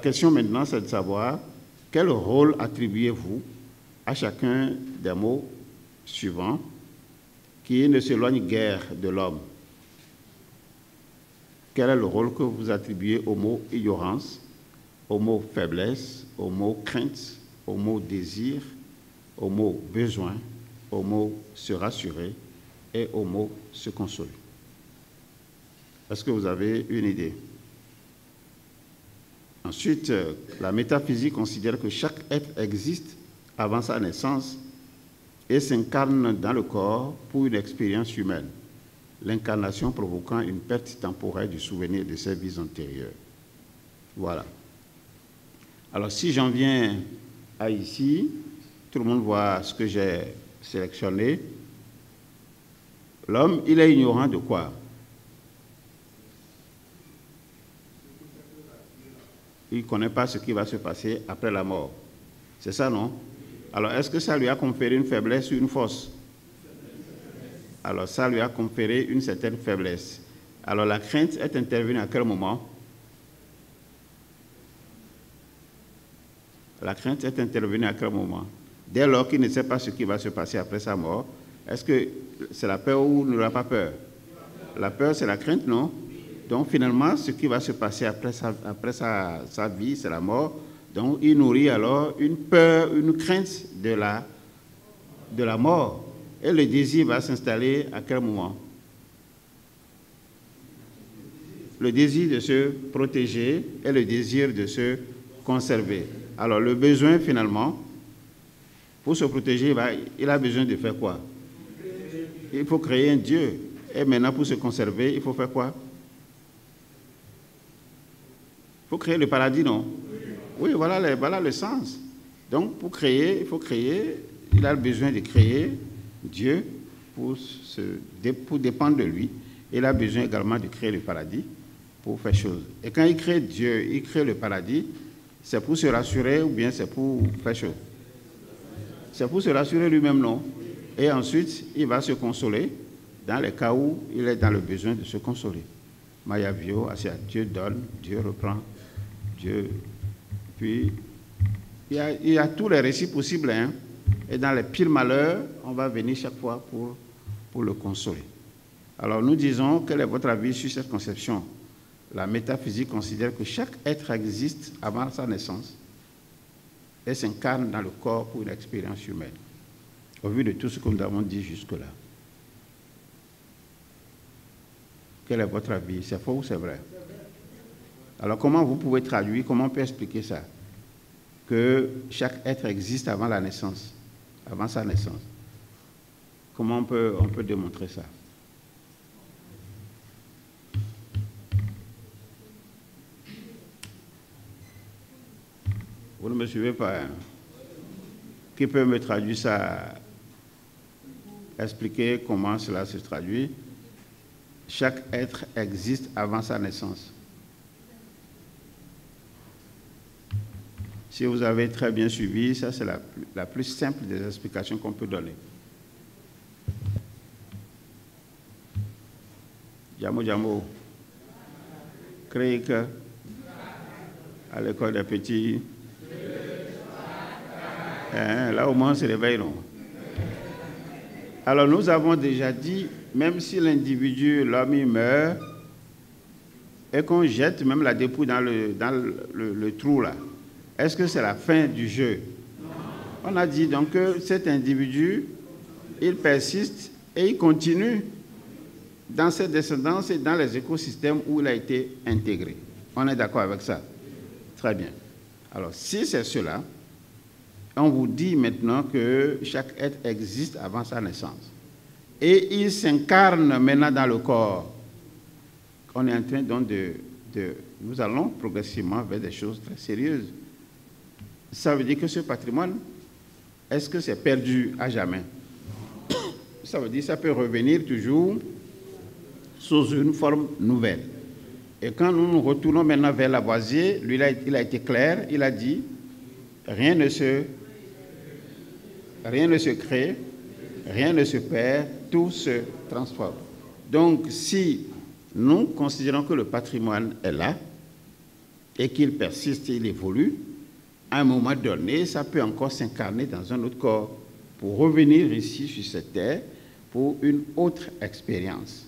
question maintenant, c'est de savoir quel rôle attribuez-vous à chacun des mots suivants qui ne s'éloignent guère de l'homme. Quel est le rôle que vous attribuez au mot ignorance, au mot faiblesse, au mot crainte, au mot désir, au mot besoin, au mot se rassurer et au mot se consoler? Est-ce que vous avez une idée? Ensuite, la métaphysique considère que chaque être existe avant sa naissance et s'incarne dans le corps pour une expérience humaine, l'incarnation provoquant une perte temporaire du souvenir de ses vies antérieures. Voilà. Alors, si j'en viens à ici, tout le monde voit ce que j'ai sélectionné. L'homme, il est ignorant de quoi? Il ne connaît pas ce qui va se passer après la mort. C'est ça, non? Alors, est-ce que ça lui a conféré une faiblesse ou une force? Alors, ça lui a conféré une certaine faiblesse. Alors, la crainte est intervenue à quel moment? La crainte est intervenue à quel moment? Dès lors qu'il ne sait pas ce qui va se passer après sa mort, est-ce que c'est la peur ou il n'aura pas peur? La peur, c'est la crainte, non? Donc, finalement, ce qui va se passer après sa vie, c'est la mort. Donc, il nourrit alors une peur, une crainte de la mort. Et le désir va s'installer à quel moment? Le désir de se protéger et le désir de se conserver. Alors, le besoin, finalement, pour se protéger, il a besoin de faire quoi? Il faut créer un Dieu. Et maintenant, pour se conserver, il faut faire quoi? Il faut créer le paradis, non? Oui, voilà le sens. Donc, pour créer, il faut créer, il a besoin de créer Dieu pour dépendre de lui. Il a besoin également de créer le paradis pour faire chose. Et quand il crée Dieu, il crée le paradis, c'est pour se rassurer ou bien c'est pour faire chose? C'est pour se rassurer lui-même, non? Et ensuite, il va se consoler dans les cas où il est dans le besoin de se consoler. Mayavio, Dieu donne, Dieu reprend, Dieu... Puis, il y a tous les récits possibles, hein? Et dans les pires malheurs, on va venir chaque fois pour le consoler. Alors, nous disons, quel est votre avis sur cette conception? La métaphysique considère que chaque être existe avant sa naissance et s'incarne dans le corps pour une expérience humaine. Au vu de tout ce que nous avons dit jusque-là. Quel est votre avis? C'est faux ou c'est vrai? Alors, comment vous pouvez traduire, comment on peut expliquer ça? Que chaque être existe avant la naissance, avant sa naissance. Comment on peut démontrer ça? Vous ne me suivez pas, hein? Qui peut me traduire ça? Expliquer comment cela se traduit? Chaque être existe avant sa naissance. Si vous avez très bien suivi, ça c'est la plus simple des explications qu'on peut donner. Djamo Djamo, Créic, à l'école des petits. Là au moins on se réveille, non? Alors nous avons déjà dit, même si l'individu, l'homme, il meurt, et qu'on jette même la dépouille dans le trou là, est-ce que c'est la fin du jeu? On a dit donc que cet individu, il persiste et il continue dans ses descendances et dans les écosystèmes où il a été intégré. On est d'accord avec ça? Très bien. Alors, si c'est cela, on vous dit maintenant que chaque être existe avant sa naissance. Et il s'incarne maintenant dans le corps. On est en train donc nous allons progressivement vers des choses très sérieuses. Ça veut dire que ce patrimoine, est-ce que c'est perdu à jamais? Ça veut dire que ça peut revenir toujours sous une forme nouvelle. Et quand nous nous retournons maintenant vers Lavoisier, lui, il a été clair, il a dit, rien ne se crée, rien ne se perd, tout se transforme. Donc, si nous considérons que le patrimoine est là, et qu'il persiste, il évolue, à un moment donné, ça peut encore s'incarner dans un autre corps pour revenir ici sur cette terre pour une autre expérience.